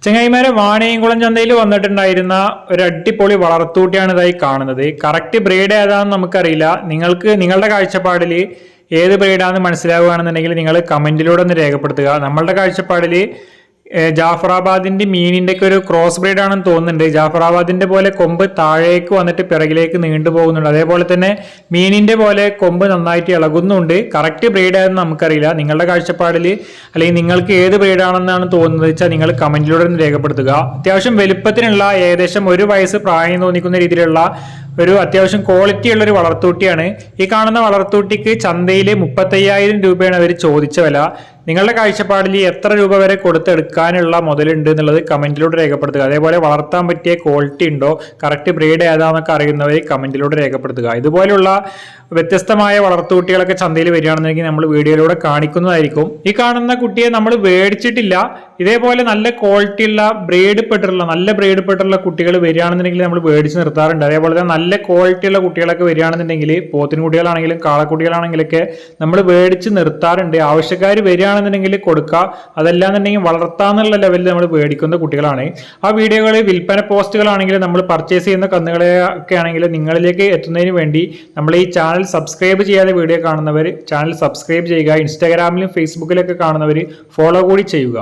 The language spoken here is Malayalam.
ചെങ്ങായിമാരെ വാണിയംകുളം ചന്തയിൽ വന്നിട്ടുണ്ടായിരുന്ന ഒരു അടിപൊളി വളർത്തൂട്ടിയാണ് ഇതായി കാണുന്നത്. കറക്റ്റ് ബ്രീഡ് ഏതാണെന്ന് നമുക്കറിയില്ല. നിങ്ങളുടെ കാഴ്ചപ്പാടിൽ ഏത് ബ്രീഡാണെന്ന് മനസ്സിലാവുകയാണെന്നുണ്ടെങ്കിൽ നിങ്ങൾ കമന്റിലൂടെ ഒന്ന് രേഖപ്പെടുത്തുക. നമ്മളുടെ കാഴ്ചപ്പാടിൽ ജാഫറാബാദിന്റെ മീനിന്റെ ഒക്കെ ഒരു ക്രോസ് ബ്രീഡ് ആണെന്ന് തോന്നുന്നുണ്ട്. ജാഫറാബാദിന്റെ പോലെ കൊമ്പ് താഴേക്ക് വന്നിട്ട് പിറകിലേക്ക് നീണ്ടു പോകുന്നുണ്ട്. അതേപോലെ തന്നെ മീനിന്റെ പോലെ കൊമ്പ് നന്നായിട്ട് ഇളകുന്നുണ്ട്. കറക്റ്റ് ബ്രീഡ് ആണെന്ന് നമുക്കറിയില്ല. നിങ്ങളുടെ കാഴ്ചപ്പാടിൽ അല്ലെങ്കിൽ നിങ്ങൾക്ക് ഏത് ബ്രീഡാണെന്നാണ് തോന്നുന്നത് വെച്ചാൽ നിങ്ങൾ കമന്റിലൂടെ ഒന്ന് രേഖപ്പെടുത്തുക. അത്യാവശ്യം വലുപ്പത്തിനുള്ള ഏകദേശം 1 വയസ്സ് പ്രായം തോന്നിക്കുന്ന രീതിയിലുള്ള ഒരു അത്യാവശ്യം ക്വാളിറ്റി ഉള്ള ഒരു വളർത്തൂട്ടിയാണ്. ഈ കാണുന്ന വളർത്തൂട്ടിക്ക് ചന്തയിൽ 35,000 രൂപയാണ് അവർ ചോദിച്ച വില. നിങ്ങളുടെ കാഴ്ചപ്പാടിൽ എത്ര രൂപ വരെ കൊടുത്തെടുക്കാനുള്ള മുതലുണ്ട് എന്നുള്ളത് കമന്റിലൂടെ രേഖപ്പെടുത്തുക. അതേപോലെ വളർത്താൻ പറ്റിയ ക്വാളിറ്റി ഉണ്ടോ, കറക്റ്റ് ബ്രീഡ് ഏതാണെന്നൊക്കെ അറിയുന്നവർ കമന്റിലൂടെ രേഖപ്പെടുത്തുക. ഇതുപോലുള്ള വ്യത്യസ്തമായ വളർത്തുകുട്ടികളൊക്കെ ചന്തയിൽ വരികയാണെന്നുണ്ടെങ്കിൽ നമ്മൾ വീഡിയോയിലൂടെ കാണിക്കുന്നതായിരിക്കും. ഈ കാണുന്ന കുട്ടിയെ നമ്മൾ മേടിച്ചിട്ടില്ല. ഇതേപോലെ നല്ല ക്വാളിറ്റി ഉള്ള നല്ല ബ്രീഡ് പെട്ടുള്ള കുട്ടികൾ വരികയാണെന്നുണ്ടെങ്കിൽ നമ്മൾ മേടിച്ച് നിർത്താറുണ്ട്. അതേപോലെ തന്നെ നല്ല ക്വാളിറ്റി ഉള്ള കുട്ടികളൊക്കെ വരികയാണെന്നുണ്ടെങ്കിൽ പോത്തിൻ കുട്ടികളാണെങ്കിലും കാളക്കുട്ടികളാണെങ്കിലൊക്കെ നമ്മൾ മേടിച്ച് നിർത്താറുണ്ട്. ആവശ്യക്കാർ വരികയാണെന്നുണ്ടെങ്കിൽ കൊടുക്കുക. അതല്ലാന്നുണ്ടെങ്കിൽ വളർത്താന്നുള്ള ലെവലിൽ നമ്മൾ മേടിക്കുന്ന കുട്ടികളാണ്. ആ വീഡിയോകൾ വിൽപ്പന പോസ്റ്റുകളാണെങ്കിലും നമ്മൾ പർച്ചേസ് ചെയ്യുന്ന കന്നുകളെ ഒക്കെ ആണെങ്കിലും നിങ്ങളിലേക്ക് എത്തുന്നതിന് വേണ്ടി നമ്മൾ ഈ ചാനൽ സബ്സ്ക്രൈബ് ചെയ്യാതെ വീഡിയോ കാണുന്നവർ ചാനൽ സബ്സ്ക്രൈബ് ചെയ്യുക. ഇൻസ്റ്റാഗ്രാമിലും ഫേസ്ബുക്കിലൊക്കെ കാണുന്നവർ ഫോളോ കൂടി ചെയ്യുക.